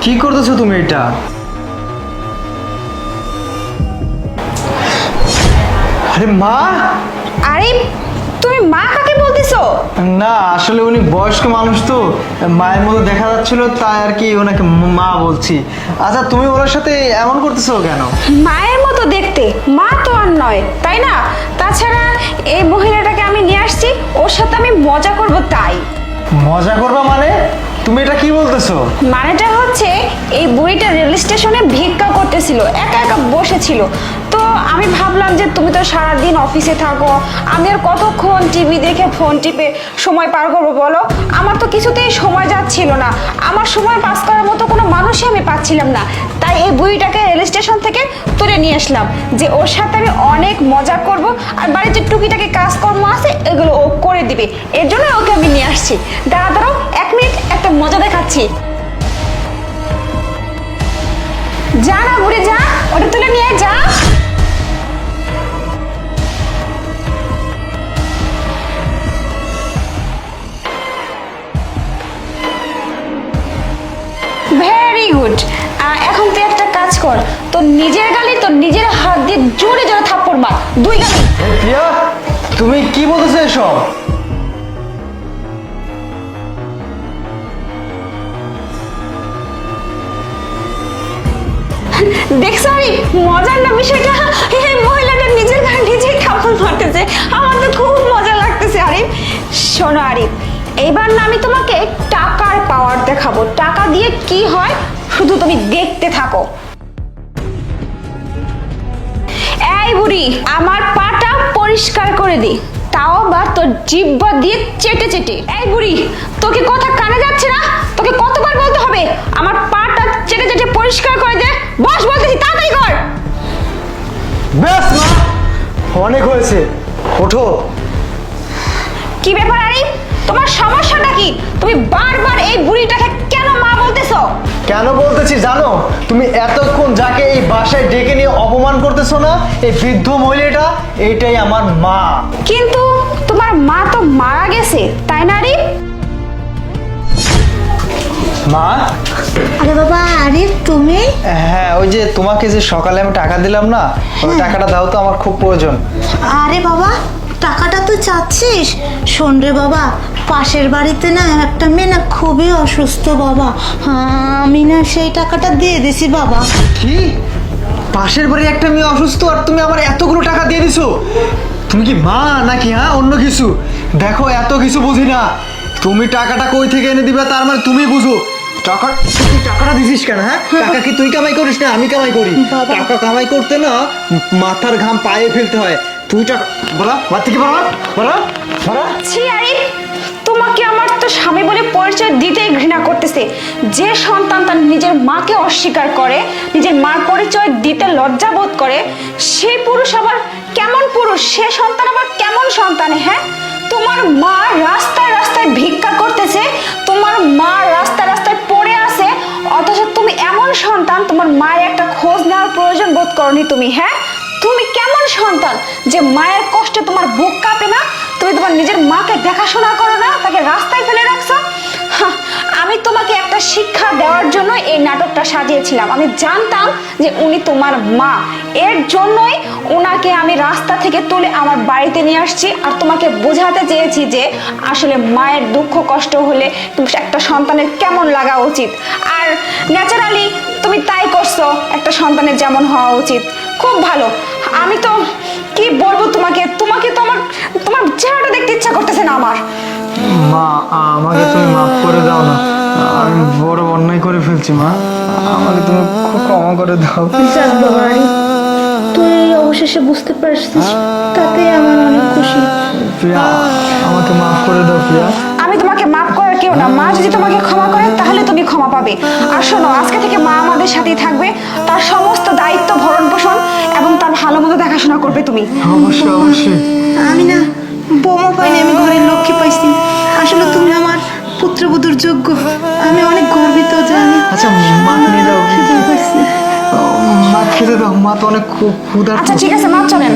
কি করতেছো তুমি এটা? আরে মা! আরে তুমি মা কাকে বলতেছো? না আসলে উনি বয়স্ক মানুষ তো, মায়ের মতো দেখা যাচ্ছিল তাই আর কি ওনাকে মা বলছি। আচ্ছা তুমি ওনার সাথে এমন করতেছো কেন? মায়ের মতো দেখতে, মা তো আর নয় তাই না? তাছাড়া এই মহিলাটাকে আমি নিয়ে আসছি, ওর সাথে আমি মজা করব তাই। মজা করবা মানে? তুমি এটা কি বলতেছো? মানেটা হচ্ছে এই বুড়িটা রেল স্টেশনে ভিক্ষা করতেছিল, একা একা বসেছিল। তো আমি ভাবলাম যে তুমি তো সারাদিন অফিসে থাকো, আমি আর কতক্ষণ টিভি দেখে ফোন টিপে সময় পার করবো বলো? আমার তো কিছুতেই সময় যাচ্ছিল না, আমার সময় পাস করার মতো কোনো মানুষই আমি পাচ্ছিলাম না। তাই এই বুড়িটাকে রেল স্টেশন থেকে তুলে নিয়ে আসলাম যে ওর সাথে আমি অনেক মজা করব, আর বাড়িতে টুকিটাকি কাজকর্ম আছে এগুলো ও করে দিবে। এর জন্য ওকে আমি নিয়ে আসছি। দাঁড়াও 1 মিনিট, একটা মজা দেখাচ্ছি। যা না বুড়ি যা, ওটা তুলে নিয়ে যা। Very good. এখন তুই একটা কাজ কর, তোর নিজের গালি তোর নিজের হাত দিয়ে জোরে জোরে থাপ্পড় মার, 2 গালি। এই প্রিয়া, তুমি কি বলতেছো এসব? দেখছো আরিফ, মজার না বিষয়টা? এই মহিলাটা নিজের গায়ে নিজেই থাপ্পড় মারতেছে, আমার তো খুব মজা লাগতেছে। আরিফ শোনো আরিফ, এইবার না আমি তোমাকে টাকার পাওয়ার দেখাবো। টাকা দিয়ে কি হয় শুধু তুমি দেখতে থাকো। এই বুড়ি, আমার পাটা পরিষ্কার করে দি, তাও বা তোর জিহ্বা দিয়ে চেটে চেটে। এই বুড়ি, তোকে কথা কানে যাচ্ছে না? তোকে কতবার বলতে হবে আমার পাটা চেটে চেটে পরিষ্কার করে দে? বস বলতেছি, তাড়াতাড়ি কর। ব্যাস মা, অনেক হয়েছে, ওঠো। কি ব্যাপার আরিফ, তোমার সমস্যাটা কি? তুমি বারবার এই বুড়িটাকে কেন মা বলতেছো? কেন বলতেছি জানো? তুমি এতক্ষণ যাকে এই বাসায় ডেকে নিয়ে অপমান করতেছো না, এই বৃদ্ধ মহিলাটা, এইটাই আমার মা। কিন্তু তোমার মা তো মারা গেছে তাই না আরিফ? মা? আরে বাবা আরিফ তুমি? হ্যাঁ, ওই যে তোমাকে যে সকালে আমি টাকা দিলাম না, ওই টাকাটা দাও তো, আমার খুব প্রয়োজন। আরে বাবা টাকাটা তুই চাচ্ছিস? শোন রে বাবা, পাশের বাড়িতে না একটা মেয়ে না খুবই অসুস্থ বাবা, আমি না সেই টাকাটা দিয়ে দিছি বাবা। কি? পাশের বাড়ি একটা মেয়ে অসুস্থ আর তুমি আমার এতগুলো টাকা দিয়ে দিছো? তুমি কি মা নাকি অন্য কিছু? দেখো এত কিছু বুঝি না, তুমি টাকাটা কই থেকে এনে দিবে তার মানে তুমি বুঝো। তুই টাকাটা দিছিস কেন? টাকা কি তুই কামাই করিস না আমি কামাই করি? বাবা। টাকা কামাই করতে না মাথার ঘাম পায়ে ফেলতে হয়। তুই টাকা বলা মার থেকে বলা বলা বলা। ছি আরিফ, তোমাকে আমার তো স্বামী বলে পরিচয় দিতেই ঘৃণা করতেছে। যে সন্তান তার নিজের মাকে অস্বীকার করে, নিজের মার পরিচয় দিতে লজ্জা বোধ করে, সেই পুরুষ আবার কেমন পুরুষ? সে সন্তান আবার কেমন সন্তান? হ্যাঁ, তোমার মা রাস্তায় রাস্তায় ভিক্ষা করতেছে, তোমার মা রাস্তায় রাস্তায় পড়ে আছে, অথচ তুমি এমন সন্তান, তোমার মায়ের একটা খোঁজ নেওয়ার প্রয়োজন বোধ করনি তুমি। হ্যাঁ, তুমি কেমন সন্তান যে মায়ের কষ্টে তোমার বুক কাঁপে না? তুমি তোমার নিজের মাকে দেখাশোনা করো না, তাকে রাস্তায় ফেলে রাখছো। আমি তোমাকে একটা শিক্ষা দেওয়ার জন্য এই নাটকটা সাজিয়েছিলাম। আমি জানতাম যে উনি তোমার মা, এর জন্যই ওনাকে আমি রাস্তা থেকে তুলে আমার বাড়িতে নিয়ে আসছি, আর তোমাকে বোঝাতে চেয়েছি যে আসলে মায়ের দুঃখ কষ্ট হলে তুমি একটা সন্তানের কেমন লাগা উচিত। আর ন্যাচারালি তুমি তাই করছো, একটা সন্তানের যেমন হওয়া উচিত। খুব ভালো। আমি তো কি বলবো তোমাকে, তোমাকে তো আমার তোমার চেহারাটা দেখতে ইচ্ছা করতেছে না আমার। মা, আমাকে তুমি মাফ করে দাও না, আমি বড় অন্যায় করে ফেলছি মা, আমাকে তুমি খুব ক্ষমা করে দাও। যাক বাবা আরিফ, তুই অবশেষে বুঝতে পারছিস, তাতে আমার অনেক খুশি। প্রিয়া, আমাকে মাফ করে দাও প্রিয়া। আমি তোমাকে মাফ করার কেউ না, মা যদি তোমাকে ক্ষমা করে তাহলে তুমি ক্ষমা পাবে। আর শোনো, আজকে থেকে মা আমাদের সাথেই থাকবে, তার সমস্ত দায়িত্ব ভরণ পোষণ এবং তার ভালো মতো দেখাশোনা করবে তুমি। অবশ্যই অবশ্যই। আমি না বোমা পাইনি, আমি ঘরের লক্ষ্মী পাইছি। আসলে তুমি আমার পুত্রবধূর যোগ্য, আমি অনেক গর্বিত যে আমি আচ্ছা মা নিয়ে যাও, খেতে পারছি। মা খেতে দাও, মা তো অনেক খুব ক্ষুধার্ত। আচ্ছা ঠিক আছে, মা চলেন।